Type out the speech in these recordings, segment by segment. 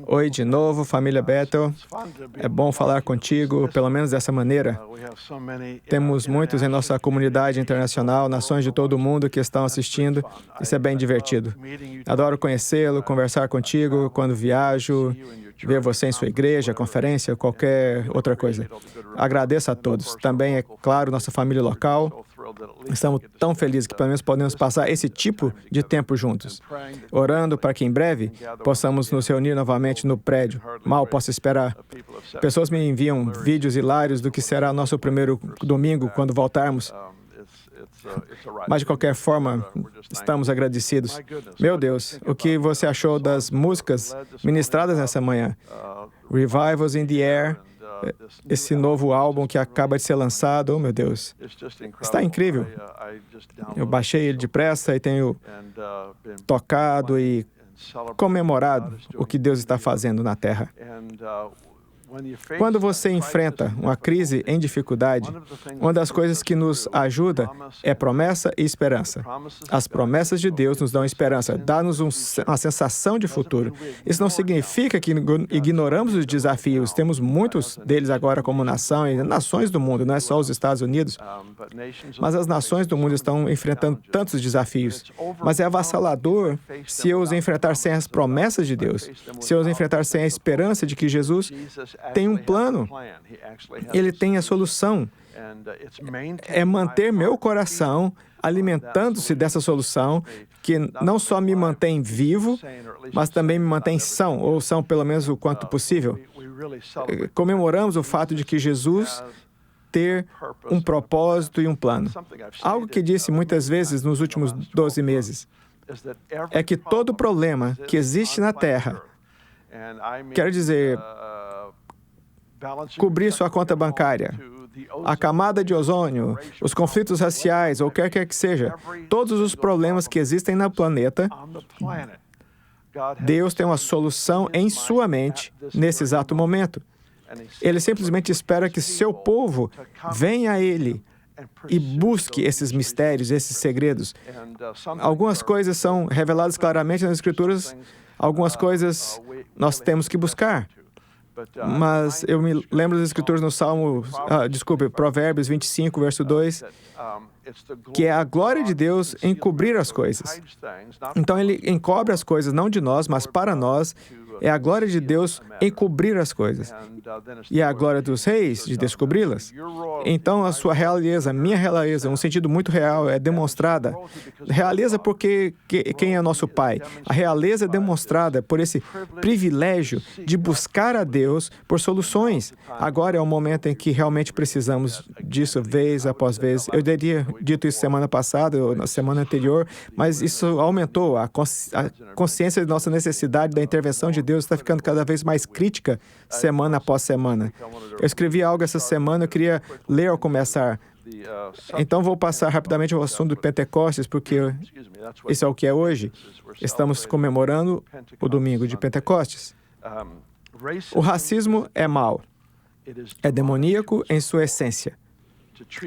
Oi de novo, família Bethel. É bom falar contigo, pelo menos dessa maneira. Temos muitos em nossa comunidade internacional, nações de todo o mundo que estão assistindo. Isso é bem divertido. Adoro conhecê-lo, conversar contigo quando viajo, ver você em sua igreja, conferência, qualquer outra coisa. Agradeço a todos. Também, é claro, nossa família local. Estamos tão felizes que pelo menos podemos passar esse tipo de tempo juntos. Orando para que em breve possamos nos reunir novamente no prédio. Mal posso esperar. Pessoas me enviam vídeos hilários do que será nosso primeiro domingo quando voltarmos. Mas, de qualquer forma, estamos agradecidos. Meu Deus, o que você achou das músicas ministradas nessa manhã? Revivals in the Air, esse novo álbum que acaba de ser lançado, oh meu Deus, está incrível. Eu baixei ele depressa e tenho tocado e comemorado o que Deus está fazendo na Terra. Quando você enfrenta uma crise em dificuldade, uma das coisas que nos ajuda é promessa e esperança. As promessas de Deus nos dão esperança, dá-nos uma sensação de futuro. Isso não significa que ignoramos os desafios. Temos muitos deles agora como nação e nações do mundo, não é só os Estados Unidos. Mas as nações do mundo estão enfrentando tantos desafios. Mas é avassalador se eu os enfrentar sem as promessas de Deus, se eu os enfrentar sem a esperança de que Jesus tem um plano, Ele tem a solução. É manter meu coração alimentando-se dessa solução, que não só me mantém vivo, mas também me mantém são, ou são pelo menos o quanto possível. Comemoramos o fato de que Jesus ter um propósito e um plano. Algo que disse muitas vezes nos últimos 12 meses é que todo problema que existe na Terra, quero dizer, cobrir sua conta bancária, a camada de ozônio, os conflitos raciais, ou quer que seja, todos os problemas que existem no planeta, Deus tem uma solução em sua mente nesse exato momento. Ele simplesmente espera que seu povo venha a Ele e busque esses mistérios, esses segredos. Algumas coisas são reveladas claramente nas Escrituras, algumas coisas nós temos que buscar. Mas eu me lembro das Escrituras no Provérbios 25, verso 2, que é a glória de Deus em cobrir as coisas. Então, Ele encobre as coisas, não de nós, mas para nós. É a glória de Deus em cobrir as coisas. E é a glória dos reis de descobri-las. Então, a sua realeza, a minha realeza, um sentido muito real, é demonstrada. Realeza porque quem é nosso Pai? A realeza é demonstrada por esse privilégio de buscar a Deus por soluções. Agora é o momento em que realmente precisamos disso, vez após vez. Eu teria dito isso semana passada, ou na semana anterior, mas isso aumentou. A consciência de nossa necessidade da intervenção de Deus está ficando cada vez mais crítica semana após semana. Eu escrevi algo essa semana, eu queria ler ao começar. Então vou passar rapidamente ao assunto do Pentecostes, porque isso é o que é hoje. Estamos comemorando o domingo de Pentecostes. O racismo é mau. É demoníaco em sua essência.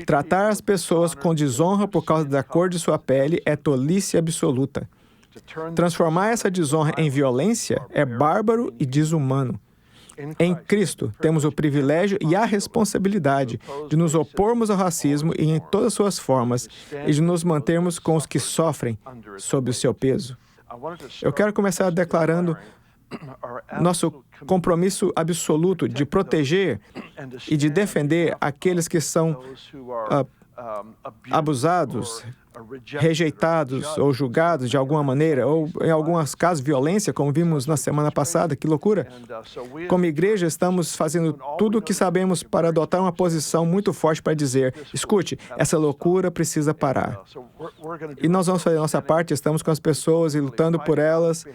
Tratar as pessoas com desonra por causa da cor de sua pele é tolice absoluta. Transformar essa desonra em violência é bárbaro e desumano. Em Cristo, temos o privilégio e a responsabilidade de nos opormos ao racismo e em todas suas formas e de nos mantermos com os que sofrem sob o seu peso. Eu quero começar declarando nosso compromisso absoluto de proteger e de defender aqueles que são abusados, rejeitados ou julgados de alguma maneira, ou em alguns casos violência, como vimos na semana passada. Que loucura! Como igreja, estamos fazendo tudo o que sabemos para adotar uma posição muito forte para dizer, escute, essa loucura precisa parar. E nós vamos fazer a nossa parte, estamos com as pessoas e lutando por elas.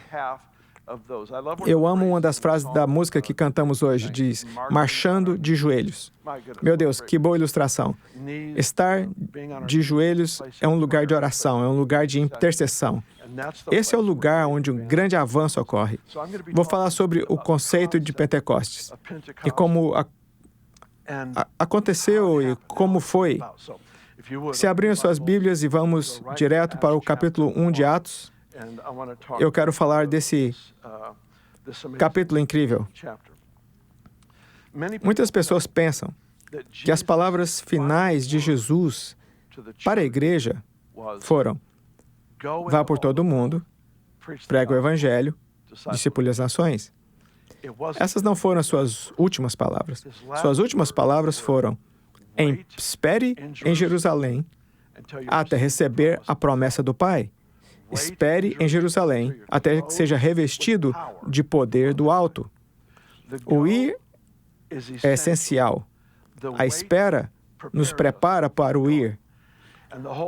Eu amo uma das frases da música que cantamos hoje, diz, marchando de joelhos. Meu Deus, que boa ilustração. Estar de joelhos é um lugar de oração, é um lugar de intercessão. Esse é o lugar onde um grande avanço ocorre. Vou falar sobre o conceito de Pentecostes e como aconteceu e como foi. Se abrirem suas Bíblias e vamos direto para o capítulo 1 de Atos, eu quero falar desse capítulo incrível. Muitas pessoas pensam que as palavras finais de Jesus para a igreja foram: vá por todo o mundo, prega o evangelho, discipule as nações. Essas não foram as suas últimas palavras. Suas últimas palavras foram: espere em Jerusalém até receber a promessa do Pai. Espere em Jerusalém até que seja revestido de poder do alto. O ir é essencial. A espera nos prepara para o ir.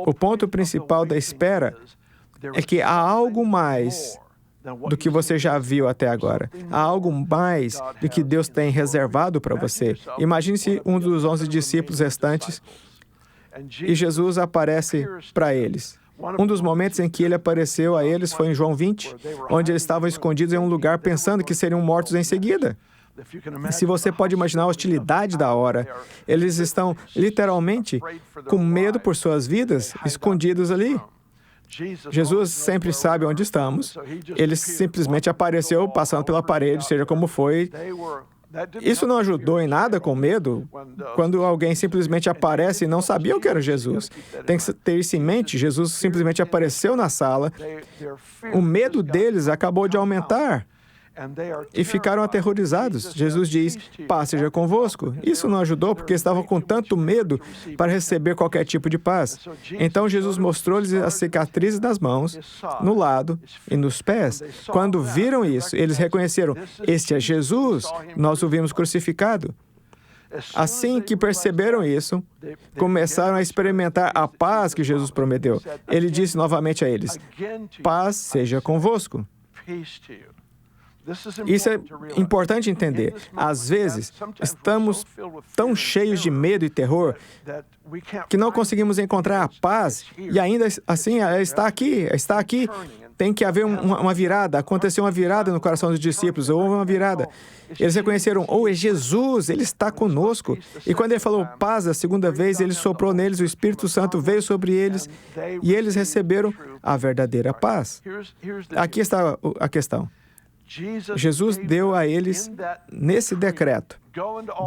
O ponto principal da espera é que há algo mais do que você já viu até agora. Há algo mais do que Deus tem reservado para você. Imagine-se um dos 11 discípulos restantes e Jesus aparece para eles. Um dos momentos em que ele apareceu a eles foi em João 20, onde eles estavam escondidos em um lugar pensando que seriam mortos em seguida. Se você pode imaginar a hostilidade da hora, eles estão literalmente com medo por suas vidas, escondidos ali. Jesus sempre sabe onde estamos. Ele simplesmente apareceu passando pela parede, seja como foi. Isso não ajudou em nada com medo. Quando alguém simplesmente aparece e não sabia o que era Jesus. Tem que ter isso em mente. Jesus simplesmente apareceu na sala. O medo deles acabou de aumentar. E ficaram aterrorizados. Jesus diz: paz seja convosco. Isso não ajudou porque estavam com tanto medo para receber qualquer tipo de paz. Então Jesus mostrou-lhes as cicatrizes nas mãos, no lado e nos pés. Quando viram isso, eles reconheceram: este é Jesus, nós o vimos crucificado. Assim que perceberam isso, começaram a experimentar a paz que Jesus prometeu. Ele disse novamente a eles: paz seja convosco. Isso é importante entender. Às vezes, estamos tão cheios de medo e terror que não conseguimos encontrar a paz e ainda assim ela está aqui. Tem que haver uma virada. Aconteceu uma virada no coração dos discípulos. Houve uma virada. Eles reconheceram: é Jesus, Ele está conosco. E quando Ele falou paz a segunda vez, Ele soprou neles, o Espírito Santo veio sobre eles e eles receberam a verdadeira paz. Aqui está a questão. Jesus deu a eles, nesse decreto: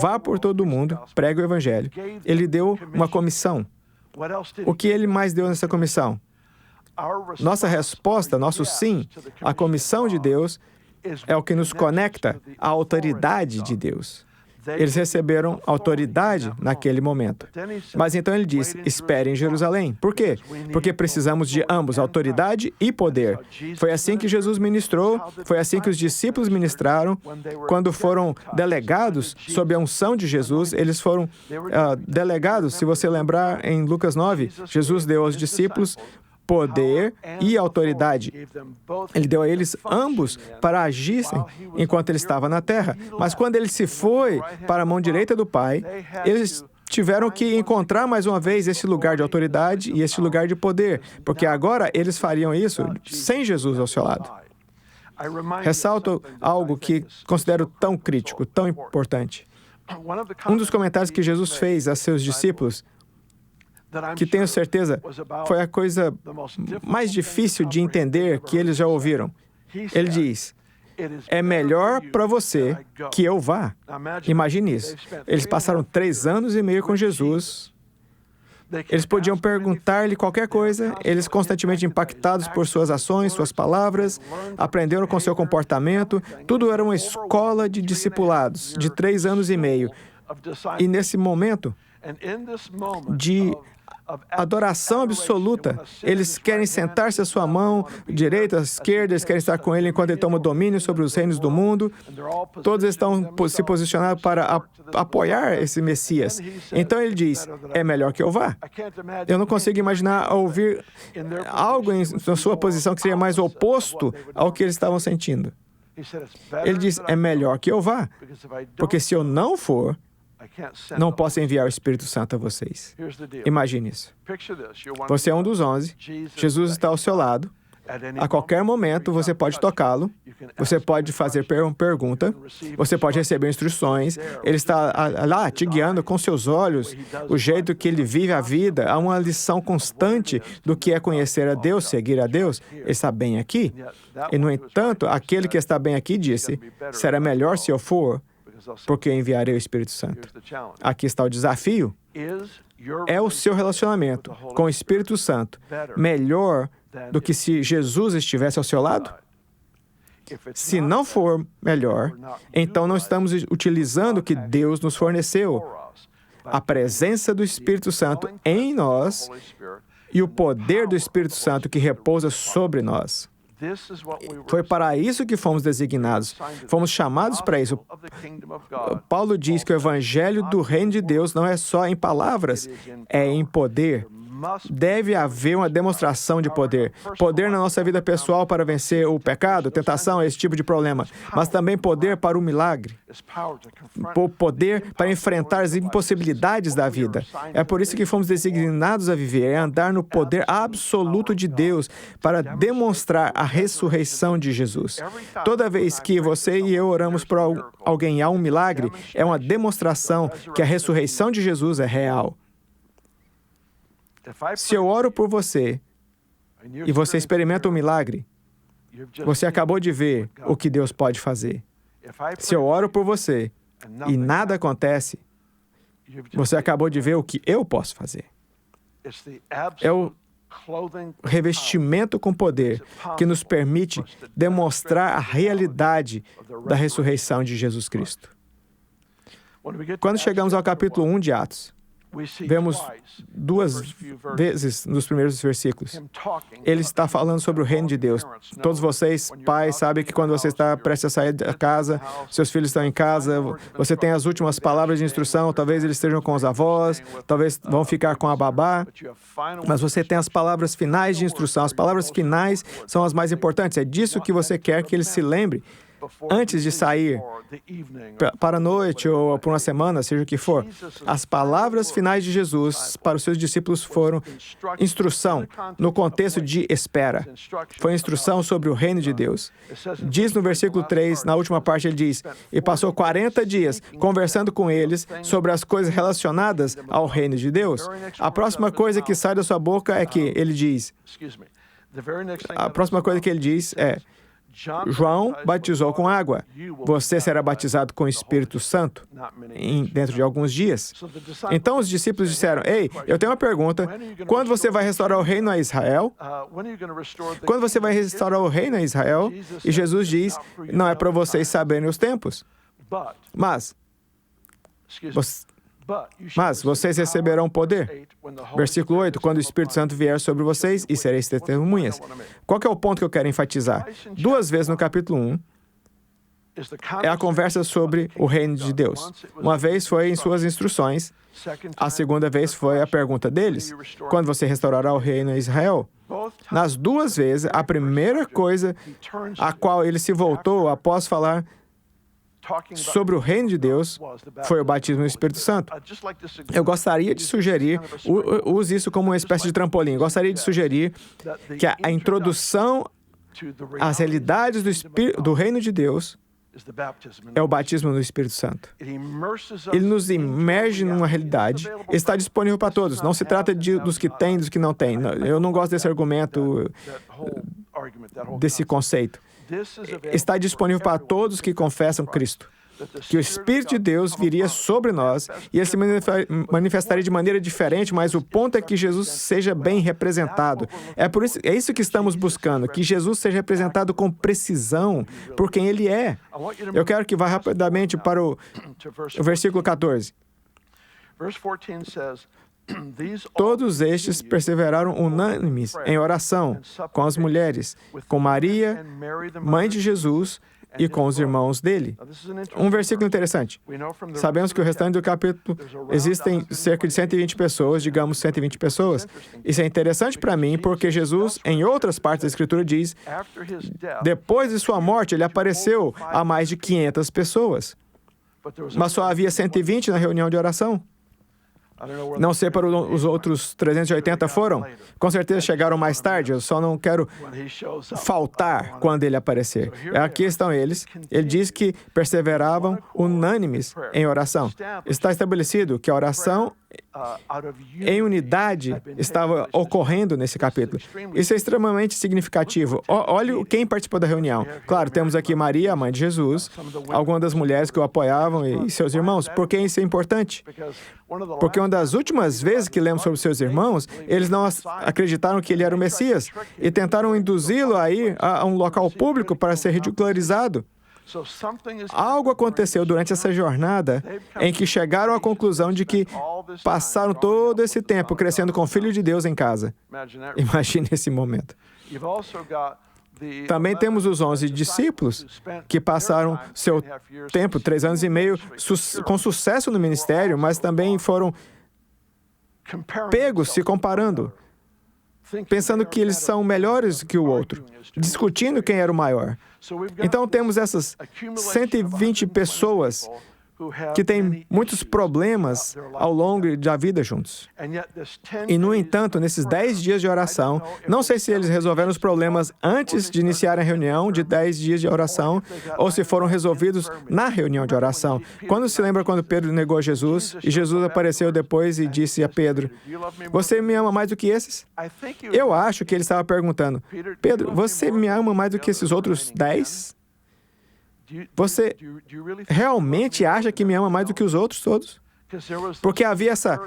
vá por todo o mundo, pregue o evangelho. Ele deu uma comissão. O que ele mais deu nessa comissão? Nossa resposta, nosso sim à comissão de Deus é o que nos conecta à autoridade de Deus. Eles receberam autoridade naquele momento. Mas então ele diz: espere em Jerusalém. Por quê? Porque precisamos de ambos, autoridade e poder. Foi assim que Jesus ministrou, foi assim que os discípulos ministraram. Quando foram delegados sob a unção de Jesus, eles foram delegados. Se você lembrar, em Lucas 9, Jesus deu aos discípulos poder e autoridade. Ele deu a eles ambos para agissem enquanto ele estava na terra. Mas quando ele se foi para a mão direita do Pai, eles tiveram que encontrar mais uma vez esse lugar de autoridade e esse lugar de poder, porque agora eles fariam isso sem Jesus ao seu lado. Ressalto algo que considero tão crítico, tão importante. Um dos comentários que Jesus fez a seus discípulos, que tenho certeza foi a coisa mais difícil de entender que eles já ouviram. Ele diz: é melhor para você que eu vá. Imagine isso. Eles passaram 3 anos e meio com Jesus. Eles podiam perguntar-lhe qualquer coisa. Eles constantemente impactados por suas ações, suas palavras, aprenderam com seu comportamento. Tudo era uma escola de discipulados de 3 anos e meio. E nesse momento de adoração absoluta, eles querem sentar-se à sua mão direita, à esquerda, eles querem estar com ele enquanto ele toma o domínio sobre os reinos do mundo. Todos estão se posicionando para apoiar esse Messias. Então ele diz: é melhor que eu vá. Eu não consigo imaginar ouvir algo na sua posição que seria mais oposto ao que eles estavam sentindo. Ele diz: é melhor que eu vá, porque se eu não for, não posso enviar o Espírito Santo a vocês. Imagine isso. Você é um dos 11, Jesus está ao seu lado, A qualquer momento você pode tocá-lo, você pode fazer uma pergunta, você pode receber instruções, ele está lá te guiando com seus olhos, o jeito que ele vive a vida, há uma lição constante do que é conhecer a Deus, seguir a Deus, ele está bem aqui. E, no entanto, aquele que está bem aqui disse, será melhor se eu for, porque eu enviarei o Espírito Santo. Aqui está o desafio. É o seu relacionamento com o Espírito Santo melhor do que se Jesus estivesse ao seu lado? Se não for melhor, então não estamos utilizando o que Deus nos forneceu. A presença do Espírito Santo em nós e o poder do Espírito Santo que repousa sobre nós. Foi para isso que fomos designados. Fomos chamados para isso. Paulo diz que o Evangelho do Reino de Deus não é só em palavras, é em poder. Deve haver uma demonstração de poder. Poder na nossa vida pessoal para vencer o pecado, tentação, esse tipo de problema. Mas também poder para o milagre. Poder para enfrentar as impossibilidades da vida. É por isso que fomos designados a viver, é andar no poder absoluto de Deus para demonstrar a ressurreição de Jesus. Toda vez que você e eu oramos por alguém há um milagre, é uma demonstração que a ressurreição de Jesus é real. Se eu oro por você e você experimenta um milagre, você acabou de ver o que Deus pode fazer. Se eu oro por você e nada acontece, você acabou de ver o que eu posso fazer. É o revestimento com poder que nos permite demonstrar a realidade da ressurreição de Jesus Cristo. Quando chegamos ao capítulo 1 de Atos, vemos duas vezes nos primeiros versículos. Ele está falando sobre o reino de Deus. Todos vocês, pais, sabem que quando você está prestes a sair da casa, seus filhos estão em casa, você tem as últimas palavras de instrução, talvez eles estejam com os avós, talvez vão ficar com a babá, mas você tem as palavras finais de instrução. As palavras finais são as mais importantes. É disso que você quer que eles se lembrem antes de sair para a noite ou por uma semana, seja o que for. As palavras finais de Jesus para os seus discípulos foram instrução, no contexto de espera. Foi instrução sobre o reino de Deus. Diz no versículo 3, na última parte, ele diz, e passou 40 dias conversando com eles sobre as coisas relacionadas ao reino de Deus. A próxima coisa que sai da sua boca é que ele diz, a próxima coisa que ele diz é, João batizou com água. Você será batizado com o Espírito Santo dentro de alguns dias. Então os discípulos disseram, ei, eu tenho uma pergunta. Quando você vai restaurar o reino a Israel? Quando você vai restaurar o reino a Israel? E Jesus diz, não é para vocês saberem os tempos. Mas vocês receberão poder. Versículo 8, quando o Espírito Santo vier sobre vocês e sereis testemunhas. Qual que é o ponto que eu quero enfatizar? 2 vezes no capítulo 1, é a conversa sobre o reino de Deus. Uma vez foi em suas instruções, a segunda vez foi a pergunta deles, quando você restaurará o reino a Israel? Nas 2 vezes, a primeira coisa a qual ele se voltou após falar sobre o reino de Deus foi o batismo no Espírito Santo. Eu gostaria de sugerir, use isso como uma espécie de trampolim, gostaria de sugerir que a introdução às realidades do reino de Deus é o batismo no Espírito Santo. Ele nos imerge numa realidade, está disponível para todos. Não se trata dos que têm e dos que não têm. Eu não gosto desse argumento, desse conceito. Está disponível para todos que confessam Cristo. Que o Espírito de Deus viria sobre nós e ele se manifestaria de maneira diferente, mas o ponto é que Jesus seja bem representado. É isso que estamos buscando, que Jesus seja representado com precisão por quem ele é. Eu quero que vá rapidamente para o versículo 14. Todos estes perseveraram unânimes em oração com as mulheres, com Maria, mãe de Jesus, e com os irmãos dele. Um versículo interessante. Sabemos que o restante do capítulo existem cerca de 120 pessoas, digamos 120 pessoas. Isso é interessante para mim porque Jesus, em outras partes da Escritura, diz, depois de sua morte, ele apareceu a mais de 500 pessoas. Mas só havia 120 na reunião de oração. Não sei para os outros 380 foram. Com certeza chegaram mais tarde, eu só não quero faltar quando ele aparecer. Aqui estão eles. Ele diz que perseveravam unânimes em oração. Está estabelecido que a oração em unidade estava ocorrendo nesse capítulo. Isso é extremamente significativo. Olhe quem participou da reunião. Claro, temos aqui Maria, a mãe de Jesus, algumas das mulheres que o apoiavam e seus irmãos. Por que isso é importante? Porque uma das últimas vezes que lemos sobre seus irmãos, eles não acreditaram que ele era o Messias e tentaram induzi-lo a ir a um local público para ser ridicularizado. Algo aconteceu durante essa jornada em que chegaram à conclusão de que passaram todo esse tempo crescendo com o Filho de Deus em casa. Imagine esse momento. Também temos os 11 discípulos que passaram seu tempo, 3 anos e meio, com sucesso no ministério, mas também foram pegos se comparando, pensando que eles são melhores que o outro, discutindo quem era o maior. Então, temos essas 120 pessoas que têm muitos problemas ao longo da vida juntos. E, no entanto, nesses 10 dias de oração, não sei se eles resolveram os problemas antes de iniciar a reunião de 10 dias de oração, ou se foram resolvidos na reunião de oração. Quando se lembra quando Pedro negou Jesus, e Jesus apareceu depois e disse a Pedro, você me ama mais do que esses? Eu acho que ele estava perguntando, Pedro, você me ama mais do que esses outros 10? Você realmente acha que me ama mais do que os outros todos? Porque havia essa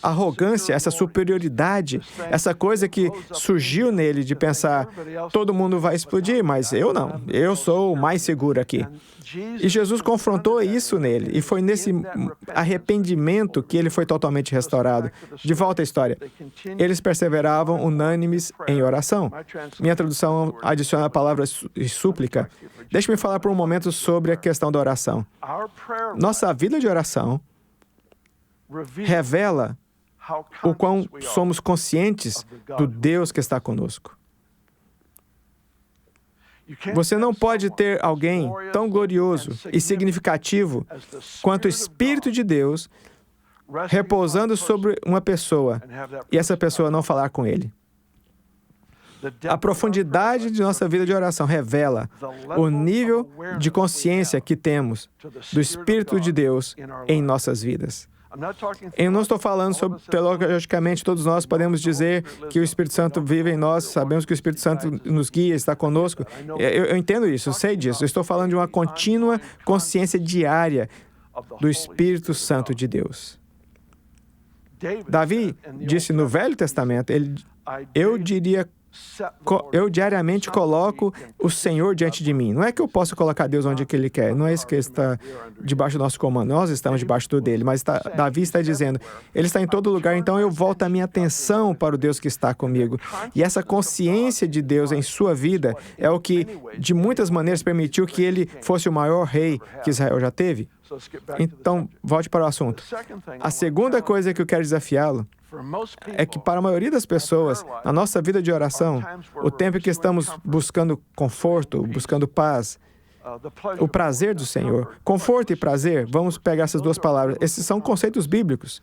arrogância, essa superioridade, essa coisa que surgiu nele de pensar, todo mundo vai explodir, mas eu não. Eu sou o mais seguro aqui. E Jesus confrontou isso nele. E foi nesse arrependimento que ele foi totalmente restaurado. De volta à história. Eles perseveravam unânimes em oração. Minha tradução adiciona a palavra súplica. Deixe-me falar por um momento sobre a questão da oração. Nossa vida de oração revela o quão somos conscientes do Deus que está conosco. Você não pode ter alguém tão glorioso e significativo quanto o Espírito de Deus repousando sobre uma pessoa e essa pessoa não falar com ele. A profundidade de nossa vida de oração revela o nível de consciência que temos do Espírito de Deus em nossas vidas. Eu não estou falando sobre, teologicamente, todos nós podemos dizer que o Espírito Santo vive em nós, sabemos que o Espírito Santo nos guia, está conosco. Eu entendo isso, eu sei disso. Eu estou falando de uma contínua consciência diária do Espírito Santo de Deus. Davi disse no Velho Testamento, eu diariamente coloco o Senhor diante de mim. Não é que eu possa colocar Deus onde que Ele quer. Não é isso que está debaixo do nosso comando. Nós estamos debaixo do dele. Mas Davi está dizendo, Ele está em todo lugar, então eu volto a minha atenção para o Deus que está comigo. E essa consciência de Deus em sua vida é o que, de muitas maneiras, permitiu que Ele fosse o maior rei que Israel já teve. Então, volte para o assunto. A segunda coisa que eu quero desafiá-lo é que para a maioria das pessoas, na nossa vida de oração, o tempo que estamos buscando conforto, buscando paz, o prazer do Senhor, conforto e prazer, vamos pegar essas duas palavras, esses são conceitos bíblicos.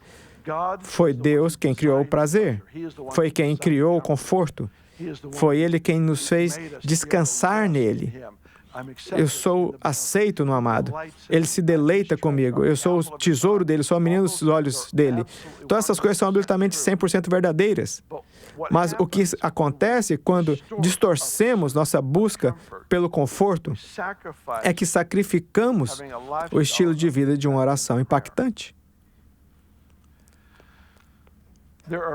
Foi Deus quem criou o prazer, foi quem criou o conforto, foi Ele quem nos fez descansar nele. Eu sou aceito no amado. Ele se deleita comigo. Eu sou o tesouro dele, sou a menina dos olhos dele. Todas essas coisas são absolutamente 100% verdadeiras. Mas o que acontece quando distorcemos nossa busca pelo conforto é que sacrificamos o estilo de vida de uma oração impactante.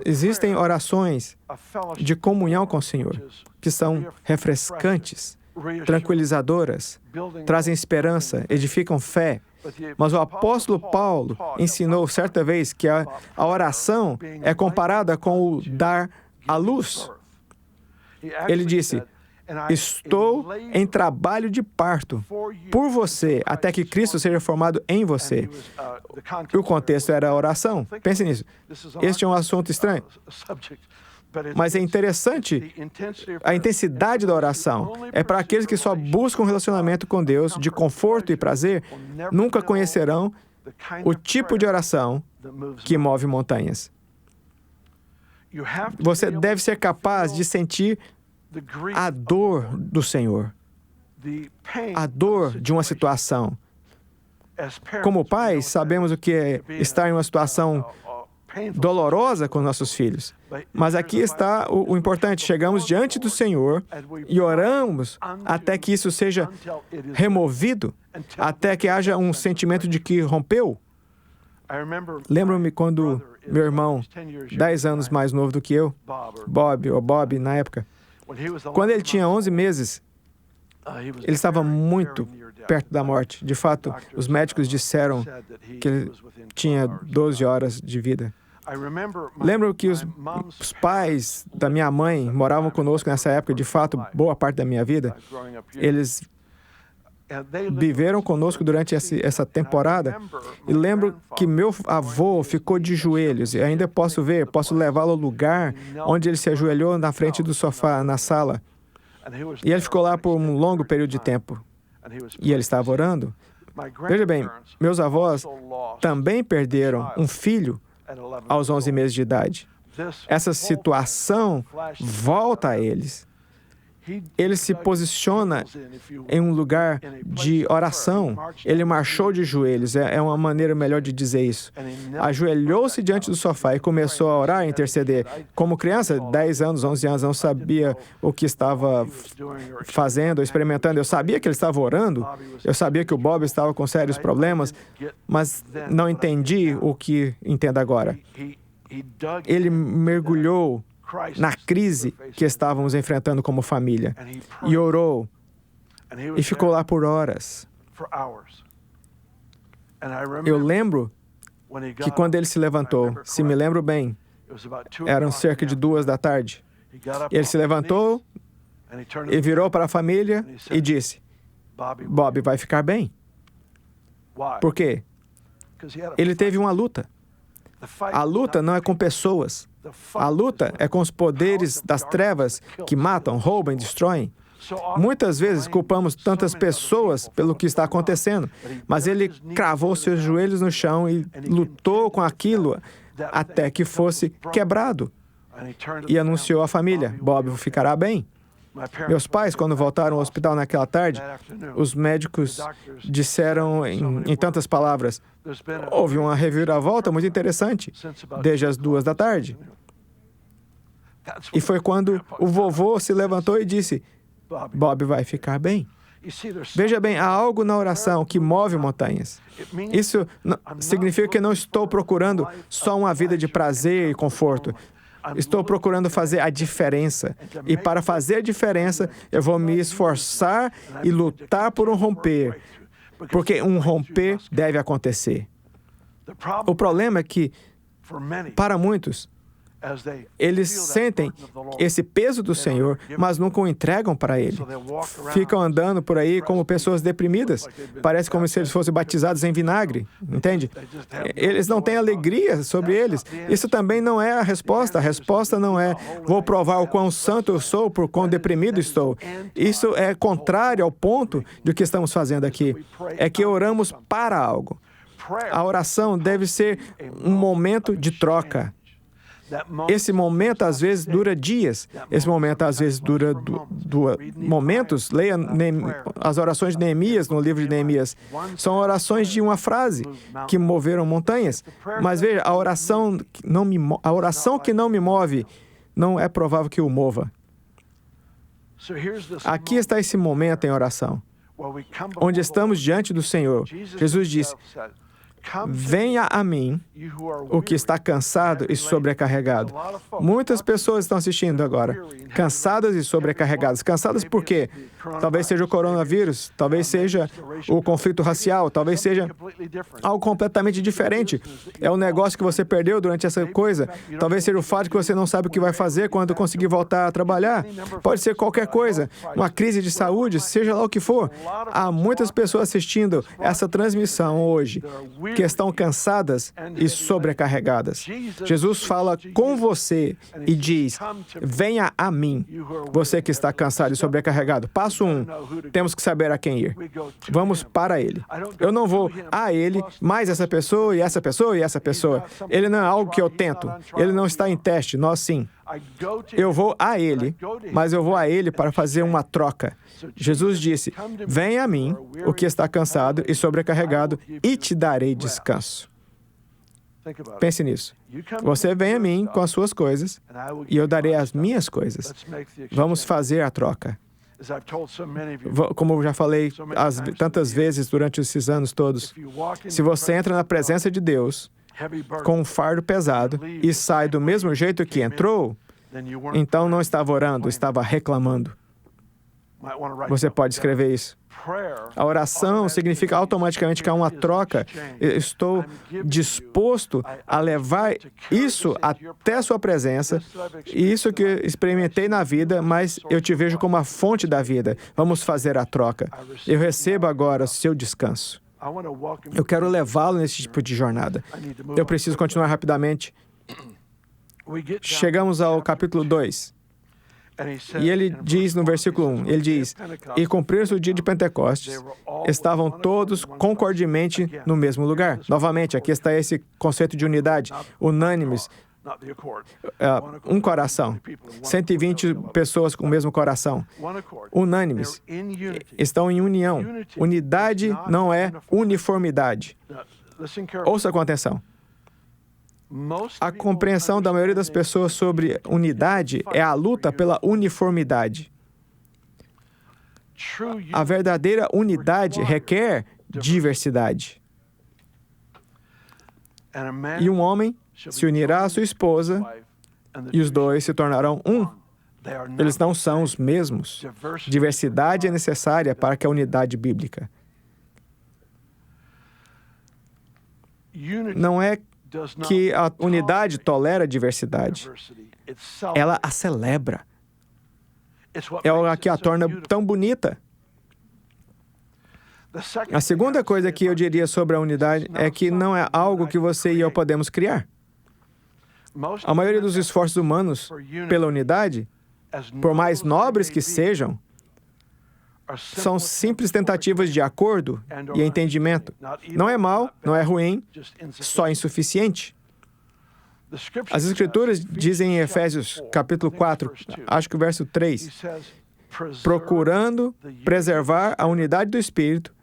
Existem orações de comunhão com o Senhor que são refrescantes, tranquilizadoras, trazem esperança, edificam fé. Mas o apóstolo Paulo ensinou certa vez que a oração é comparada com o dar à luz. Ele disse, estou em trabalho de parto por você, até que Cristo seja formado em você. E o contexto era a oração. Pense nisso. Este é um assunto estranho. Mas é interessante a intensidade da oração. É para aqueles que só buscam um relacionamento com Deus de conforto e prazer, nunca conhecerão o tipo de oração que move montanhas. Você deve ser capaz de sentir a dor do Senhor, a dor de uma situação. Como pais, sabemos o que é estar em uma situação dolorosa com nossos filhos. Mas aqui está o importante. Chegamos diante do Senhor e oramos até que isso seja removido, até que haja um sentimento de que rompeu. Lembro-me quando meu irmão, 10 anos mais novo do que eu, Bob na época, quando ele tinha 11 meses, ele estava muito perto da morte. De fato, os médicos disseram que ele tinha 12 horas de vida. Lembro que os pais da minha mãe moravam conosco nessa época, de fato, boa parte da minha vida. Eles viveram conosco durante essa temporada. E lembro que meu avô ficou de joelhos. E ainda posso levá-lo ao lugar onde ele se ajoelhou na frente do sofá, na sala. E ele ficou lá por um longo período de tempo. E ele estava orando. Veja bem, meus avós também perderam um filho aos 11 meses de idade. Essa situação volta a eles. Ele se posiciona em um lugar de oração. Ele marchou de joelhos, é uma maneira melhor de dizer isso. Ajoelhou-se diante do sofá e começou a orar e interceder. Como criança, 10 anos, 11 anos, não sabia o que estava fazendo, experimentando. Eu sabia que ele estava orando, eu sabia que o Bob estava com sérios problemas, mas não entendi o que entendo agora. Ele mergulhou na crise que estávamos enfrentando como família. E orou. E ficou lá por horas. Eu lembro que quando ele se levantou, se me lembro bem, eram cerca de 2 da tarde. Ele se levantou e virou para a família e disse: Bob vai ficar bem. Por quê? Ele teve uma luta. A luta não é com pessoas. A luta é com os poderes das trevas que matam, roubam e destroem. Muitas vezes culpamos tantas pessoas pelo que está acontecendo, mas ele cravou seus joelhos no chão e lutou com aquilo até que fosse quebrado. E anunciou à família: Bob ficará bem. Meus pais, quando voltaram ao hospital naquela tarde, os médicos disseram em tantas palavras: houve uma reviravolta muito interessante desde as 2 da tarde. E foi quando o vovô se levantou e disse: Bob vai ficar bem. Veja bem, há algo na oração que move montanhas. Isso significa que não estou procurando só uma vida de prazer e conforto. Estou procurando fazer a diferença. E para fazer a diferença, eu vou me esforçar e lutar por um romper. Porque um romper deve acontecer. O problema é que, para muitos, eles sentem esse peso do Senhor, mas nunca o entregam para Ele. Ficam andando por aí como pessoas deprimidas. Parece como se eles fossem batizados em vinagre, entende? Eles não têm alegria sobre eles. Isso também não é a resposta. A resposta não é: vou provar o quão santo eu sou por quão deprimido estou. Isso é contrário ao ponto do que estamos fazendo aqui. É que oramos para algo. A oração deve ser um momento de troca. Esse momento, às vezes, dura dias. Esse momento, às vezes, dura momentos. Leia as orações de Neemias, no livro de Neemias. São orações de uma frase que moveram montanhas. Mas veja, a oração que não me move, não é provável que o mova. Aqui está esse momento em oração, onde estamos diante do Senhor. Jesus disse: venha a mim, o que está cansado e sobrecarregado. Muitas pessoas estão assistindo agora, cansadas e sobrecarregadas. Cansadas por quê? Talvez seja o coronavírus, talvez seja o conflito racial, talvez seja algo completamente diferente. É um negócio que você perdeu durante essa coisa. Talvez seja o fato que você não sabe o que vai fazer quando conseguir voltar a trabalhar. Pode ser qualquer coisa, uma crise de saúde, seja lá o que for. Há muitas pessoas assistindo essa transmissão hoje que estão cansadas e sobrecarregadas. Jesus fala com você e diz: venha a mim, você que está cansado e sobrecarregado. Passo 1, temos que saber a quem ir. Vamos para Ele. Eu não vou a Ele, mais essa pessoa e essa pessoa e essa pessoa. Ele não é algo que eu tento. Ele não está em teste, nós sim. Eu vou a Ele, mas eu vou a Ele para fazer uma troca. Jesus disse: venha a mim, o que está cansado e sobrecarregado, e te darei descanso. Pense nisso. Você vem a mim com as suas coisas, e eu darei as minhas coisas. Vamos fazer a troca. Como eu já falei tantas vezes durante esses anos todos, se você entra na presença de Deus com um fardo pesado e sai do mesmo jeito que entrou, então não estava orando, estava reclamando. Você pode escrever isso. A oração significa automaticamente que há uma troca. Eu estou disposto a levar isso até a sua presença, e isso que eu experimentei na vida, mas eu te vejo como a fonte da vida. Vamos fazer a troca. Eu recebo agora o seu descanso. Eu quero levá-lo nesse tipo de jornada. Eu preciso continuar rapidamente. Chegamos ao capítulo 2. E ele diz no versículo 1, ele diz: e cumpriu-se o dia de Pentecostes, estavam todos concordemente no mesmo lugar. Novamente, aqui está esse conceito de unidade, unânimes, um coração, 120 pessoas com o mesmo coração, unânimes, estão em união. Unidade não é uniformidade. Ouça com atenção. A compreensão da maioria das pessoas sobre unidade é a luta pela uniformidade. A verdadeira unidade requer diversidade. E um homem se unirá à sua esposa e os dois se tornarão um. Eles não são os mesmos. Diversidade é necessária para que a unidade bíblica. Não é que a unidade tolera a diversidade. Ela a celebra. É o que a torna tão bonita. A segunda coisa que eu diria sobre a unidade é que não é algo que você e eu podemos criar. A maioria dos esforços humanos pela unidade, por mais nobres que sejam, são simples tentativas de acordo e entendimento. Não é mal, não é ruim, só insuficiente. As Escrituras dizem em Efésios, capítulo 4, acho que o verso 3, procurando preservar a unidade do Espírito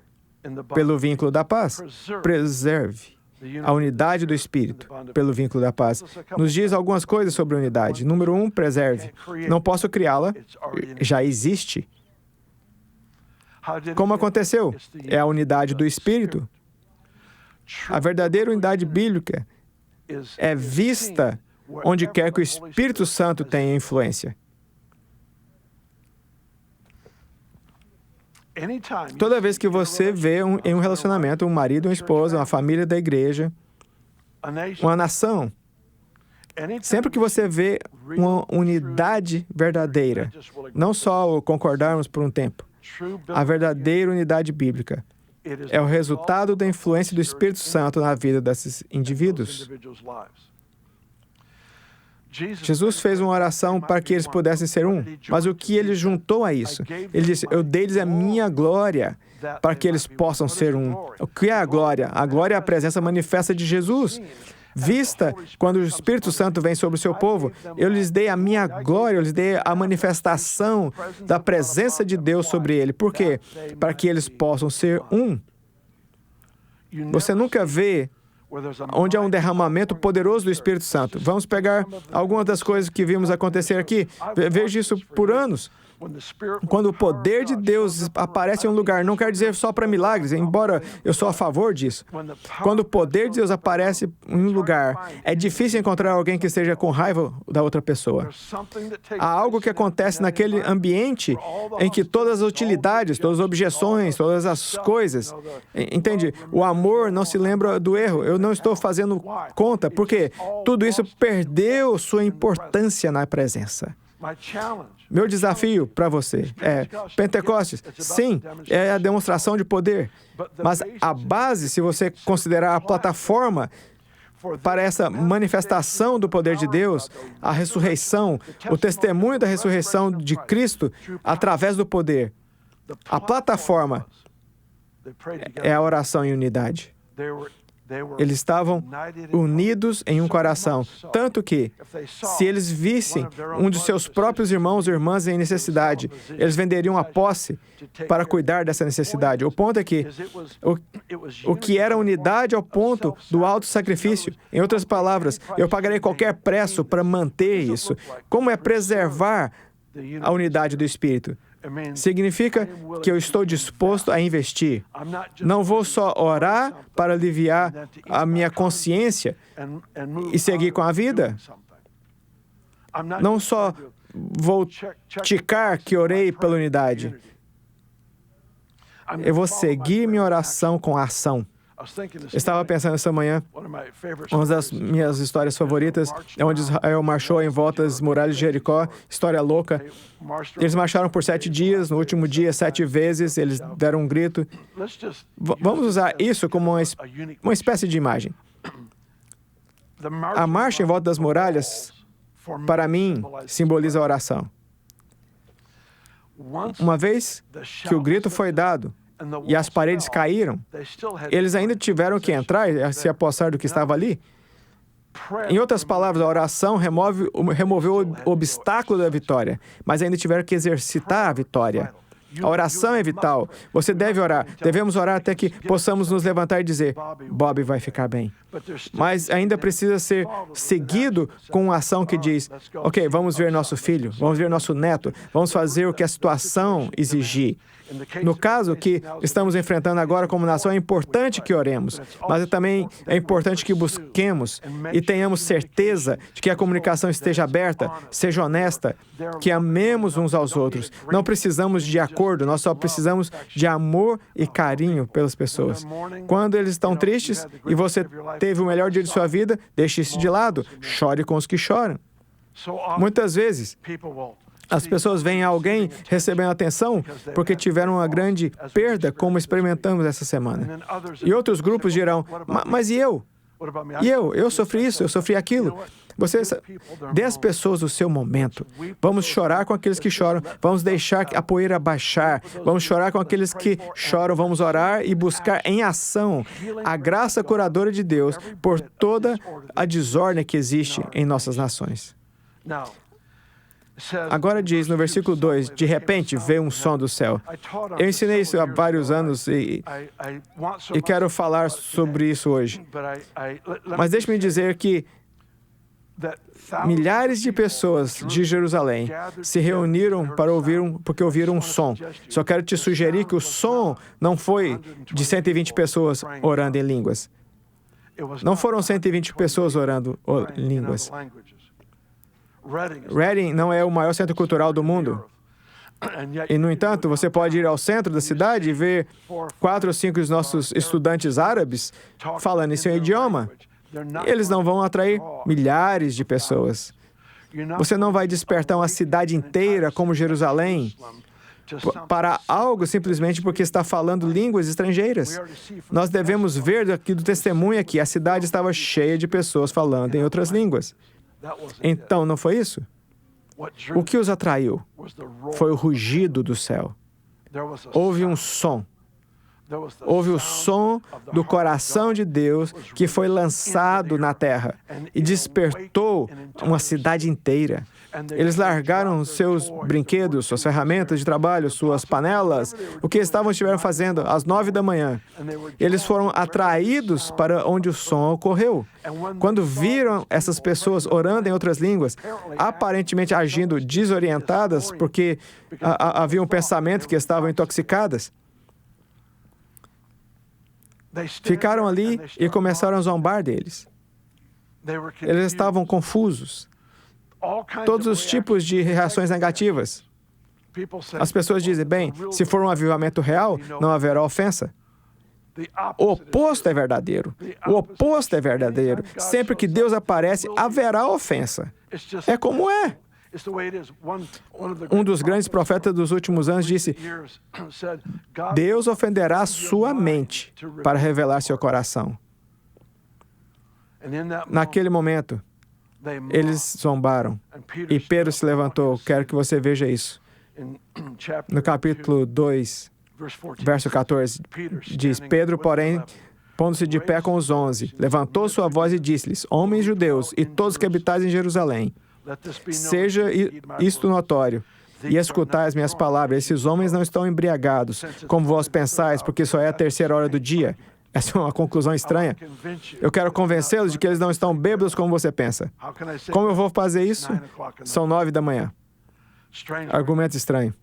pelo vínculo da paz. Preserve a unidade do Espírito pelo vínculo da paz. Nos diz algumas coisas sobre a unidade. Número 1, preserve. Não posso criá-la, já existe. Como aconteceu? É a unidade do Espírito. A verdadeira unidade bíblica é vista onde quer que o Espírito Santo tenha influência. Toda vez que você vê em um relacionamento, um marido, uma esposa, uma família da igreja, uma nação, sempre que você vê uma unidade verdadeira, não só concordarmos por um tempo, a verdadeira unidade bíblica é o resultado da influência do Espírito Santo na vida desses indivíduos. Jesus fez uma oração para que eles pudessem ser um, mas o que ele juntou a isso? Ele disse: eu dei-lhes a minha glória para que eles possam ser um. O que é a glória? A glória é a presença manifesta de Jesus. Vista quando o Espírito Santo vem sobre o seu povo, eu lhes dei a minha glória, eu lhes dei a manifestação da presença de Deus sobre ele. Por quê? Para que eles possam ser um. Você nunca vê onde há um derramamento poderoso do Espírito Santo. Vamos pegar algumas das coisas que vimos acontecer aqui. Vejo isso por anos. Quando o poder de Deus aparece em um lugar, não quer dizer só para milagres, embora eu sou a favor disso. Quando o poder de Deus aparece em um lugar, é difícil encontrar alguém que esteja com raiva da outra pessoa. Há algo que acontece naquele ambiente em que todas as utilidades, todas as objeções, todas as coisas, entende? O amor não se lembra do erro. Eu não estou fazendo conta, porque tudo isso perdeu sua importância na presença. Meu desafio para você é Pentecostes. Sim, é a demonstração de poder. Mas a base, se você considerar a plataforma para essa manifestação do poder de Deus, a ressurreição, o testemunho da ressurreição de Cristo através do poder. A plataforma é a oração em unidade. Eles estavam unidos em um coração, tanto que, se eles vissem um de seus próprios irmãos ou irmãs em necessidade, eles venderiam a posse para cuidar dessa necessidade. O ponto é que o que era unidade ao ponto do auto-sacrifício. Em outras palavras, eu pagarei qualquer preço para manter isso. Como é preservar a unidade do Espírito? Significa que eu estou disposto a investir. Não vou só orar para aliviar a minha consciência e seguir com a vida. Não só vou ticar que orei pela unidade. Eu vou seguir minha oração com ação. Eu estava pensando essa manhã, uma das minhas histórias favoritas é onde Israel marchou em volta das muralhas de Jericó, história louca. Eles marcharam por 7 dias, no último dia 7 vezes, eles deram um grito. Vamos usar isso como uma espécie de imagem. A marcha em volta das muralhas, para mim, simboliza a oração. Uma vez que o grito foi dado, e as paredes caíram, eles ainda tiveram que entrar e se apossar do que estava ali. Em outras palavras, a oração removeu o obstáculo da vitória, mas ainda tiveram que exercitar a vitória. A oração é vital. Você deve orar. Devemos orar até que possamos nos levantar e dizer, Bob vai ficar bem. Mas ainda precisa ser seguido com uma ação que diz, ok, vamos ver nosso filho, vamos ver nosso neto, vamos fazer o que a situação exigir. No caso que estamos enfrentando agora como nação, é importante que oremos, mas também é importante que busquemos e tenhamos certeza de que a comunicação esteja aberta, seja honesta, que amemos uns aos outros. Não precisamos de acordo, nós só precisamos de amor e carinho pelas pessoas. Quando eles estão tristes e você teve o melhor dia de sua vida, deixe isso de lado, chore com os que choram. Muitas vezes, as pessoas veem alguém recebendo atenção porque tiveram uma grande perda, como experimentamos essa semana. E outros grupos dirão, mas e eu? E eu? Eu sofri isso, eu sofri aquilo. Dê às pessoas o seu momento. Vamos chorar com aqueles que choram. Vamos deixar a poeira baixar. Vamos chorar com aqueles que choram. Vamos orar e buscar em ação a graça curadora de Deus por toda a desordem que existe em nossas nações. Agora diz no versículo 2, de repente veio um som do céu. Eu ensinei isso há vários anos e quero falar sobre isso hoje. Mas deixe-me dizer que milhares de pessoas de Jerusalém se reuniram porque ouviram um som. Só quero te sugerir que o som não foi de 120 pessoas orando em línguas. Não foram 120 pessoas orando em línguas. Reading não é o maior centro cultural do mundo. E, no entanto, você pode ir ao centro da cidade e ver 4 ou 5 dos nossos estudantes árabes falando em seu idioma. Eles não vão atrair milhares de pessoas. Você não vai despertar uma cidade inteira como Jerusalém para algo simplesmente porque está falando línguas estrangeiras. Nós devemos ver daqui do testemunho aqui, a cidade estava cheia de pessoas falando em outras línguas. Então, não foi isso? O que os atraiu foi o rugido do céu. Houve um som. Houve o som do coração de Deus que foi lançado na terra e despertou uma cidade inteira. Eles largaram seus brinquedos, suas ferramentas de trabalho, suas panelas, o que estiveram fazendo às 9 da manhã. Eles foram atraídos para onde o som ocorreu. Quando viram essas pessoas orando em outras línguas, aparentemente agindo desorientadas, porque havia um pensamento que estavam intoxicadas, ficaram ali e começaram a zombar deles. Eles estavam confusos. Todos os tipos de reações negativas. As pessoas dizem, bem, se for um avivamento real, não haverá ofensa. O oposto é verdadeiro. O oposto é verdadeiro. Sempre que Deus aparece, haverá ofensa. É como é. Um dos grandes profetas dos últimos anos disse: Deus ofenderá sua mente para revelar seu coração. Naquele momento, eles zombaram. E Pedro se levantou. Quero que você veja isso. No capítulo 2, verso 14, diz: Pedro, porém, pondo-se de pé com os 11, levantou sua voz e disse-lhes: Homens judeus e todos que habitais em Jerusalém, seja isto notório, e escutai as minhas palavras. Esses homens não estão embriagados, como vós pensais, porque só é a 3ª hora do dia. Essa é uma conclusão estranha. Eu quero convencê-los de que eles não estão bêbados como você pensa. Como eu vou fazer isso? São 9 da manhã. Argumento estranho.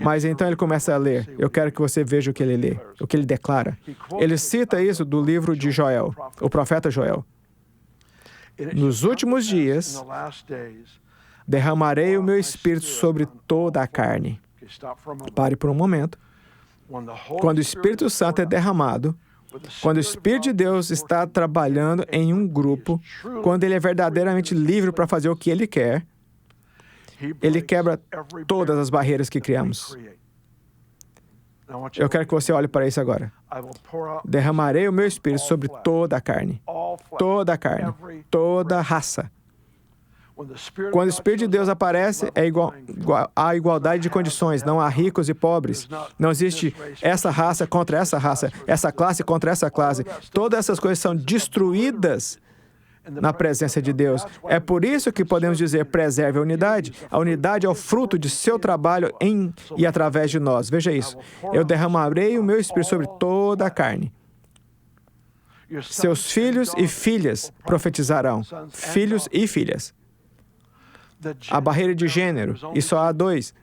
Mas então ele começa a ler. Eu quero que você veja o que ele lê, o que ele declara. Ele cita isso do livro de Joel, o profeta Joel. Nos últimos dias, derramarei o meu espírito sobre toda a carne. Pare por um momento. Quando o Espírito Santo é derramado, quando o Espírito de Deus está trabalhando em um grupo, quando ele é verdadeiramente livre para fazer o que ele quer, ele quebra todas as barreiras que criamos. Eu quero que você olhe para isso agora. Derramarei o meu espírito sobre toda a carne, toda raça. Quando o Espírito de Deus aparece, há igualdade de condições, não há ricos e pobres. Não existe essa raça contra essa classe contra essa classe. Todas essas coisas são destruídas na presença de Deus. É por isso que podemos dizer: preserve a unidade. A unidade é o fruto de seu trabalho em e através de nós. Veja isso. Eu derramarei o meu espírito sobre toda a carne. Seus filhos e filhas profetizarão. Filhos e filhas. A barreira de gênero, e só há 2.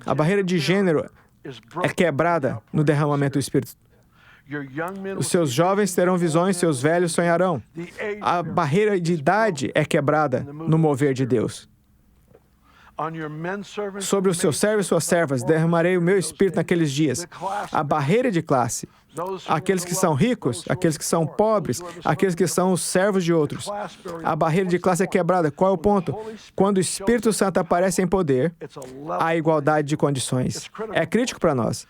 A barreira de gênero é quebrada no derramamento do Espírito. Os seus jovens terão visões, seus velhos sonharão. A barreira de idade é quebrada no mover de Deus. Sobre os seus servos e suas servas derramarei o meu espírito naqueles dias. A barreira de classe, aqueles que são ricos, aqueles que são pobres, aqueles que são os servos de outros. A barreira de classe é quebrada. Qual é o ponto? Quando o Espírito Santo aparece em poder, há igualdade de condições. É crítico para nós.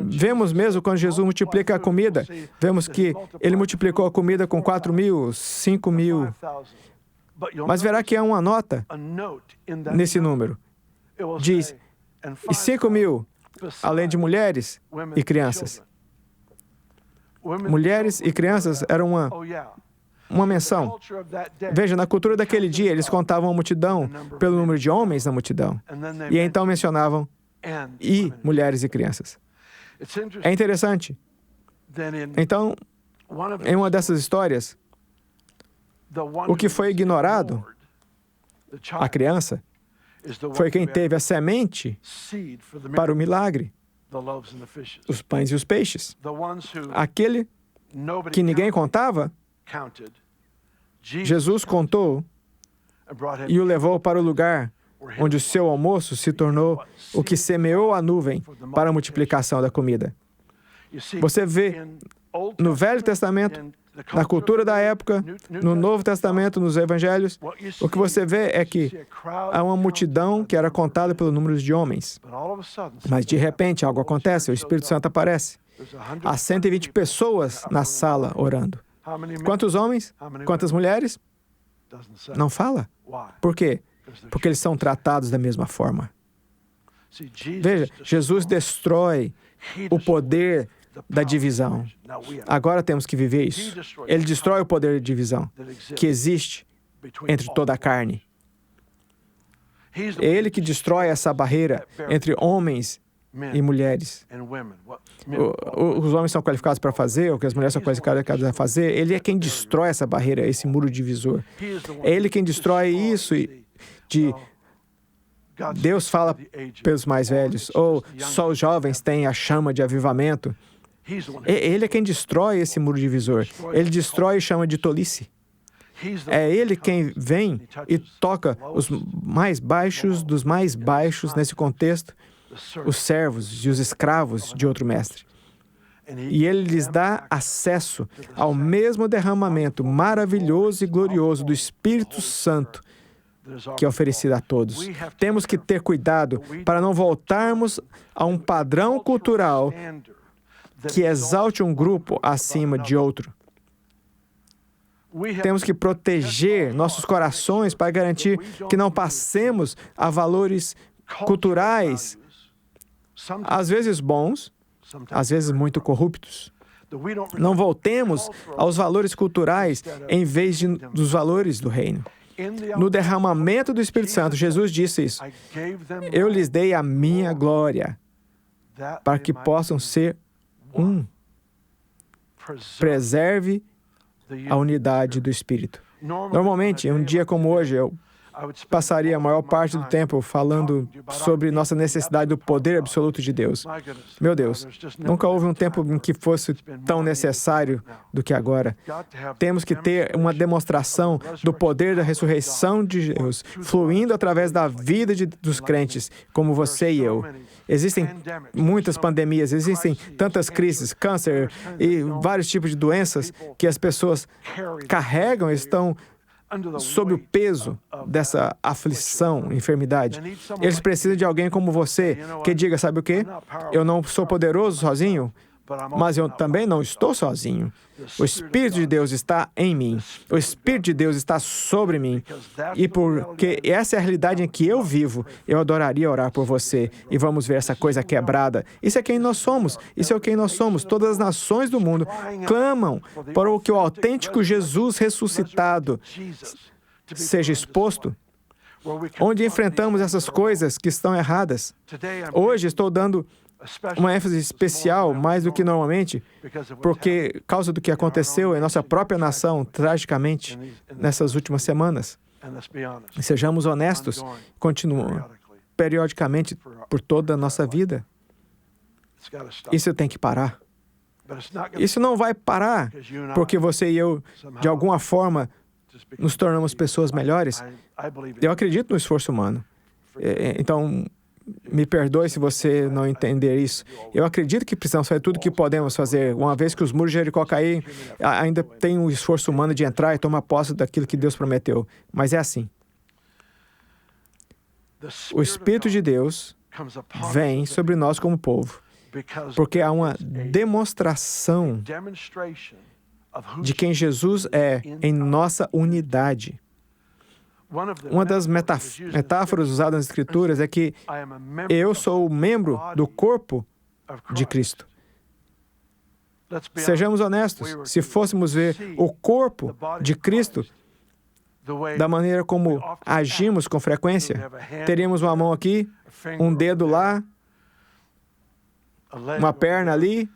Vemos mesmo quando Jesus multiplica a comida, vemos que ele multiplicou a comida com 4.000, 5.000. Mas verá que há uma nota nesse número. Diz: e 5.000, além de mulheres e crianças. Mulheres e crianças eram uma menção. Veja, na cultura daquele dia, eles contavam a multidão pelo número de homens na multidão. E então mencionavam e mulheres e crianças. É interessante. Então, em uma dessas histórias, o que foi ignorado, a criança, foi quem teve a semente para o milagre, os pães e os peixes. Aquele que ninguém contava, Jesus contou e o levou para o lugar onde o seu almoço se tornou o que semeou a nuvem para a multiplicação da comida. Você vê no Velho Testamento, na cultura da época, no Novo Testamento, nos Evangelhos, o que você vê é que há uma multidão que era contada pelo número de homens. Mas, de repente, algo acontece, o Espírito Santo aparece. Há 120 pessoas na sala orando. Quantos homens? Quantas mulheres? Não fala. Por quê? Porque eles são tratados da mesma forma. Veja, Jesus destrói o poder da divisão. Agora temos que viver isso. Ele destrói o poder de divisão que existe entre toda a carne. É Ele que destrói essa barreira entre homens e mulheres. Os homens são qualificados para fazer, ou que as mulheres são qualificadas a fazer. Ele é quem destrói essa barreira, esse muro divisor. É Ele quem destrói isso de Deus fala pelos mais velhos, ou só os jovens têm a chama de avivamento. Ele é quem destrói esse muro divisor. Ele destrói e chama de tolice. É Ele quem vem e toca os mais baixos dos mais baixos nesse contexto, os servos e os escravos de outro mestre. E Ele lhes dá acesso ao mesmo derramamento maravilhoso e glorioso do Espírito Santo que é oferecida a todos. Temos que ter cuidado para não voltarmos a um padrão cultural que exalte um grupo acima de outro. Temos que proteger nossos corações para garantir que não passemos a valores culturais, às vezes bons, às vezes muito corruptos. Não voltemos aos valores culturais em vez dos valores do reino. No derramamento do Espírito Santo, Jesus disse isso. Eu lhes dei a minha glória para que possam ser um. Preserve a unidade do Espírito. Normalmente, em um dia como hoje, eu passaria a maior parte do tempo falando sobre nossa necessidade do poder absoluto de Deus. Meu Deus, nunca houve um tempo em que fosse tão necessário do que agora. Temos que ter uma demonstração do poder da ressurreição de Deus, fluindo através da vida dos crentes, como você e eu. Existem muitas pandemias, existem tantas crises, câncer e vários tipos de doenças que as pessoas carregam, estão sob o peso dessa aflição, enfermidade. Eles precisam de alguém como você, que diga, sabe o quê? Eu não sou poderoso sozinho, mas eu também não estou sozinho. O Espírito de Deus está em mim. O Espírito de Deus está sobre mim. E porque essa é a realidade em que eu vivo, eu adoraria orar por você. E vamos ver essa coisa quebrada. Isso é quem nós somos. Isso é quem nós somos. Todas as nações do mundo clamam para que o autêntico Jesus ressuscitado seja exposto, onde enfrentamos essas coisas que estão erradas. Hoje estou dando uma ênfase especial, mais do que normalmente, porque causa do que aconteceu em nossa própria nação, tragicamente, nessas últimas semanas. E sejamos honestos, continuam periodicamente por toda a nossa vida. Isso tem que parar. Isso não vai parar, porque você e eu, de alguma forma, nos tornamos pessoas melhores. Eu acredito no esforço humano. Então, me perdoe se você não entender isso. Eu acredito que precisamos fazer tudo o que podemos fazer. Uma vez que os muros de Jericó caírem, ainda tem um esforço humano de entrar e tomar posse daquilo que Deus prometeu. Mas é assim. O Espírito de Deus vem sobre nós como povo, porque há uma demonstração de quem Jesus é em nossa unidade. Uma das metáforas usadas nas Escrituras é que eu sou o membro do corpo de Cristo. Sejamos honestos, se fôssemos ver o corpo de Cristo da maneira como agimos com frequência, teríamos uma mão aqui, um dedo lá, uma perna ali,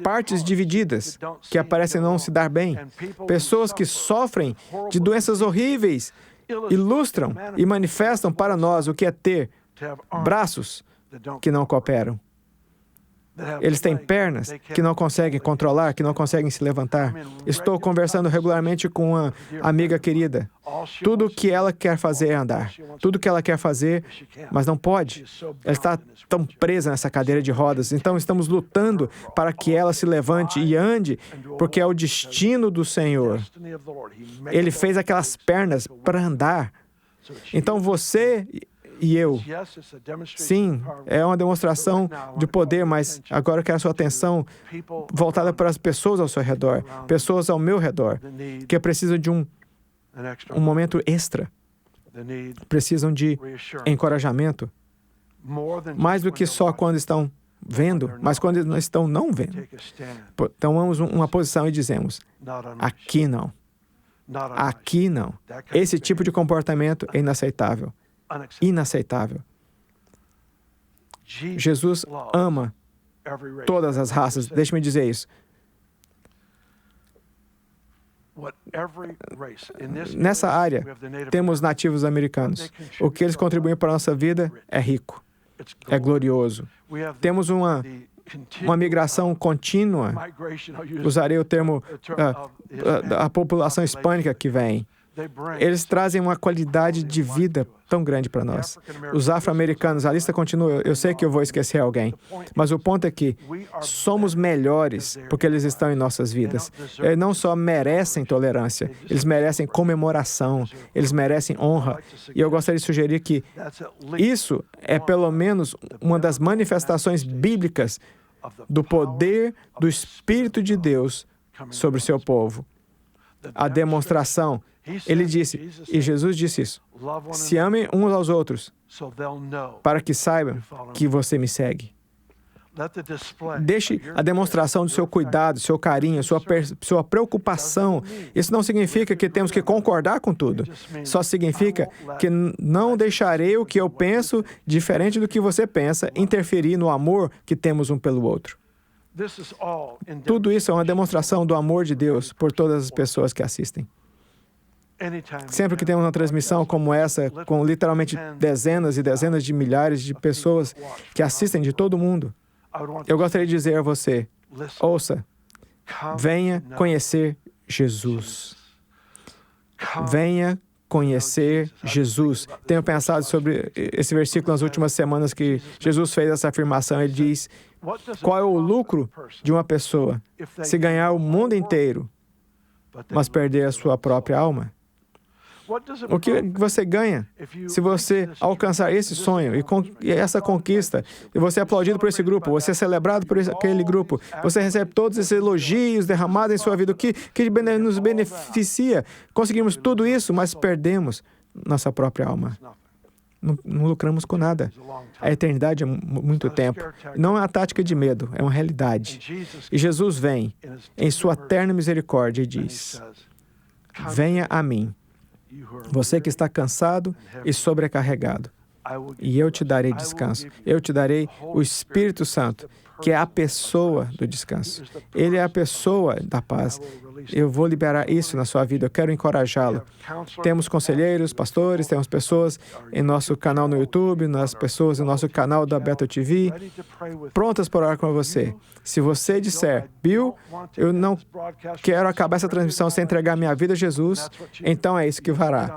partes divididas que parecem não se dar bem. Pessoas que sofrem de doenças horríveis ilustram e manifestam para nós o que é ter braços que não cooperam. Eles têm pernas que não conseguem controlar, que não conseguem se levantar. Estou conversando regularmente com uma amiga querida. Tudo o que ela quer fazer é andar. Tudo o que ela quer fazer, mas não pode. Ela está tão presa nessa cadeira de rodas. Então, estamos lutando para que ela se levante e ande, porque é o destino do Senhor. Ele fez aquelas pernas para andar. Então, você e eu, sim, é uma demonstração de poder, mas agora eu quero a sua atenção voltada para as pessoas ao seu redor, pessoas ao meu redor, que precisam de um momento extra, precisam de encorajamento, mais do que só quando estão vendo, mas quando não estão não vendo. Tomamos uma posição e dizemos, aqui não, aqui não. Esse tipo de comportamento é inaceitável. Inaceitável. Jesus ama todas as raças. Deixe-me dizer isso. Nessa área, temos nativos americanos. O que eles contribuem para a nossa vida é rico, é glorioso. Temos uma migração contínua. Usarei o termo a população hispânica que vem. Eles trazem uma qualidade de vida tão grande para nós. Os afro-americanos, a lista continua, eu sei que eu vou esquecer alguém, mas o ponto é que somos melhores porque eles estão em nossas vidas. Eles não só merecem tolerância, eles merecem comemoração, eles merecem honra. E eu gostaria de sugerir que isso é pelo menos uma das manifestações bíblicas do poder do Espírito de Deus sobre o seu povo. A demonstração. Ele disse, e Jesus disse isso, se amem uns aos outros, para que saibam que você me segue. Deixe a demonstração do seu cuidado, seu carinho, sua preocupação. Isso não significa que temos que concordar com tudo. Só significa que não deixarei o que eu penso, diferente do que você pensa, interferir no amor que temos um pelo outro. Tudo isso é uma demonstração do amor de Deus por todas as pessoas que assistem. Sempre que temos uma transmissão como essa, com literalmente dezenas e dezenas de milhares de pessoas que assistem de todo o mundo, eu gostaria de dizer a você, ouça, venha conhecer Jesus. Venha conhecer Jesus. Tenho pensado sobre esse versículo nas últimas semanas que Jesus fez essa afirmação. Ele diz, qual é o lucro de uma pessoa se ganhar o mundo inteiro, mas perder a sua própria alma? O que você ganha se você alcançar esse sonho e essa conquista, e você é aplaudido por esse grupo, você é celebrado por aquele grupo, você recebe todos esses elogios derramados em sua vida, o que nos beneficia? Conseguimos tudo isso, mas perdemos nossa própria alma. Não lucramos com nada. A eternidade é muito tempo. Não é uma tática de medo, é uma realidade. E Jesus vem em sua terna misericórdia e diz, venha a mim, você que está cansado e sobrecarregado, e eu te darei descanso. Eu te darei o Espírito Santo, que é a pessoa do descanso. Ele é a pessoa da paz. Eu vou liberar isso na sua vida. Eu quero encorajá-lo. Temos conselheiros, pastores, temos pessoas em nosso canal no YouTube, pessoas em nosso canal da Bethel TV, prontas para orar com você. Se você disser, Bill, eu não quero acabar essa transmissão sem entregar minha vida a Jesus, então é isso que fará.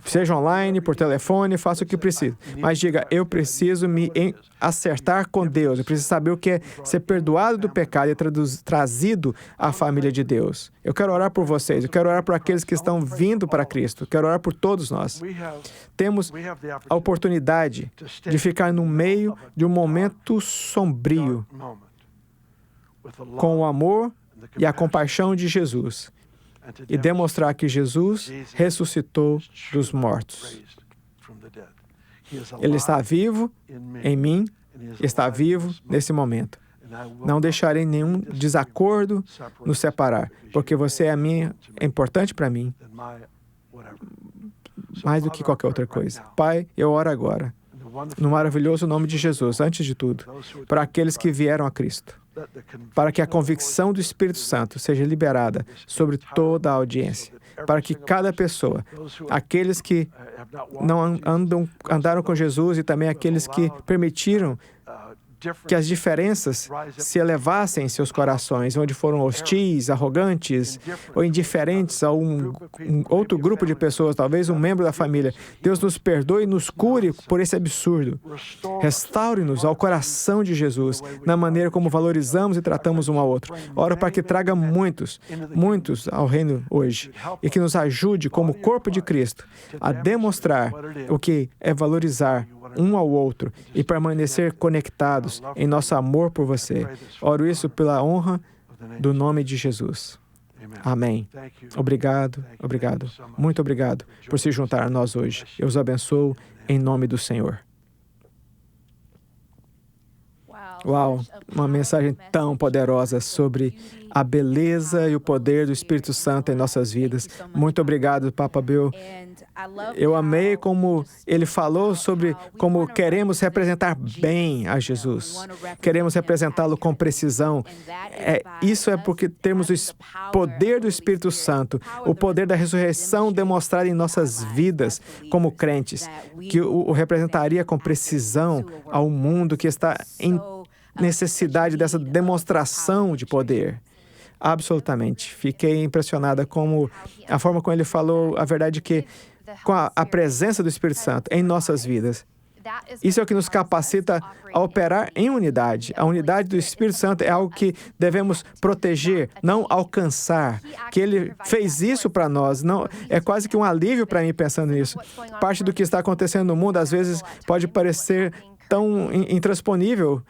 Seja online, por telefone, faça o que precisa. Mas diga, eu preciso me acertar com Deus. Eu preciso saber o que é ser perdoado do pecado e trazido à família de Deus. Eu quero orar por vocês. Eu quero orar por aqueles que estão vindo para Cristo. Eu quero orar por todos nós. Temos a oportunidade de ficar no meio de um momento sombrio com o amor e a compaixão de Jesus e demonstrar que Jesus ressuscitou dos mortos. Ele está vivo em mim, está vivo nesse momento. Não deixarei nenhum desacordo nos separar, porque você é importante para mim, mais do que qualquer outra coisa. Pai, eu oro agora, no maravilhoso nome de Jesus, antes de tudo, para aqueles que vieram a Cristo, para que a convicção do Espírito Santo seja liberada sobre toda a audiência, para que cada pessoa, aqueles que não andaram com Jesus e também aqueles que permitiram que as diferenças se elevassem em seus corações, onde foram hostis, arrogantes ou indiferentes a um outro grupo de pessoas, talvez um membro da família. Deus nos perdoe e nos cure por esse absurdo. Restaure-nos ao coração de Jesus, na maneira como valorizamos e tratamos um ao outro. Oro para que traga muitos ao reino hoje e que nos ajude, como corpo de Cristo, a demonstrar o que é valorizar um ao outro e permanecer conectados em nosso amor por você. Oro isso pela honra do nome de Jesus. Amém. Obrigado. Muito obrigado por se juntar a nós hoje. Eu os abençoo em nome do Senhor. Uau, uma mensagem tão poderosa sobre a beleza e o poder do Espírito Santo em nossas vidas. Muito obrigado, Papa Bill. Eu amei como ele falou sobre como queremos representar bem a Jesus. Queremos representá-lo com precisão. Isso é porque temos o poder do Espírito Santo, o poder da ressurreição demonstrado em nossas vidas como crentes, que o representaria com precisão ao mundo que está em necessidade dessa demonstração de poder. Absolutamente. Fiquei impressionada com a forma como ele falou a verdade que com a presença do Espírito Santo em nossas vidas. Isso é o que nos capacita a operar em unidade. A unidade do Espírito Santo é algo que devemos proteger, não alcançar. Que Ele fez isso para nós. Não, é quase que um alívio para mim pensando nisso. Parte do que está acontecendo no mundo, às vezes, pode parecer tão intransponível.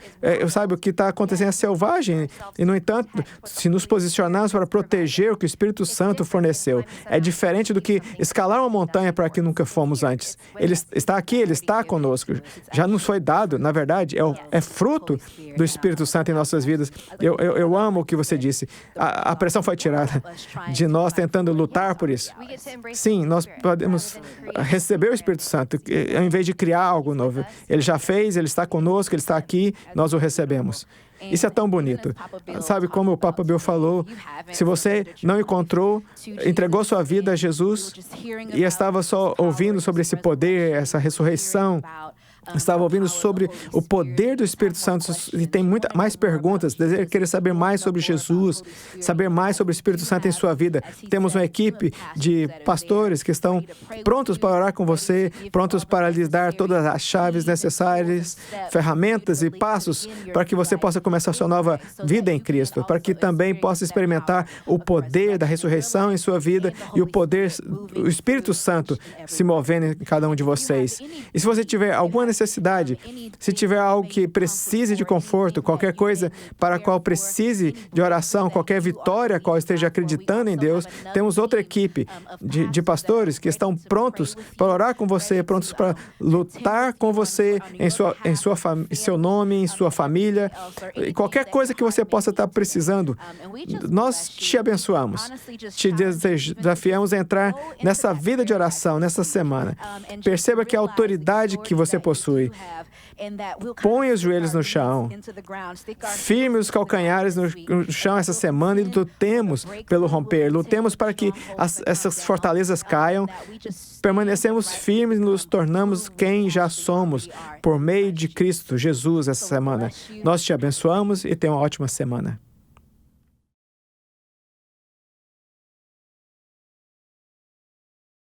Sabe, o que está acontecendo é selvagem. E, no entanto, se nos posicionarmos para proteger o que o Espírito Santo forneceu, é diferente do que escalar uma montanha para que nunca fomos antes. Ele está aqui, Ele está conosco. Já nos foi dado, na verdade, é fruto do Espírito Santo em nossas vidas. Eu amo o que você disse. A pressão foi tirada de nós tentando lutar por isso. Sim, nós podemos receber o Espírito Santo, ao invés de criar algo novo. Ele já fez, Ele está conosco, Ele está aqui, nós o recebemos. Isso é tão bonito. Sabe como o Papa Bill falou? Se você não encontrou, entregou sua vida a Jesus e estava só ouvindo sobre esse poder, essa ressurreição, estava ouvindo sobre o poder do Espírito Santo e tem mais perguntas, deseja querer saber mais sobre Jesus, saber mais sobre o Espírito Santo em sua vida. Temos uma equipe de pastores que estão prontos para orar com você, prontos para lhes dar todas as chaves necessárias, ferramentas e passos para que você possa começar sua nova vida em Cristo, para que também possa experimentar o poder da ressurreição em sua vida e o Espírito Santo se movendo em cada um de vocês. E se você tiver alguma necessidade, se tiver algo que precise de conforto, qualquer coisa para a qual precise de oração, qualquer vitória a qual esteja acreditando em Deus, temos outra equipe de pastores que estão prontos para orar com você, prontos para lutar com você em seu nome, em sua família, e qualquer coisa que você possa estar precisando. Nós te abençoamos, te desafiamos a entrar nessa vida de oração, nessa semana. Perceba que a autoridade que você possui. Põe os joelhos no chão, firme os calcanhares no chão essa semana e lutemos pelo romper, lutemos para que essas fortalezas caiam, permanecemos firmes e nos tornamos quem já somos por meio de Cristo Jesus essa semana. Nós te abençoamos e tenha uma ótima semana.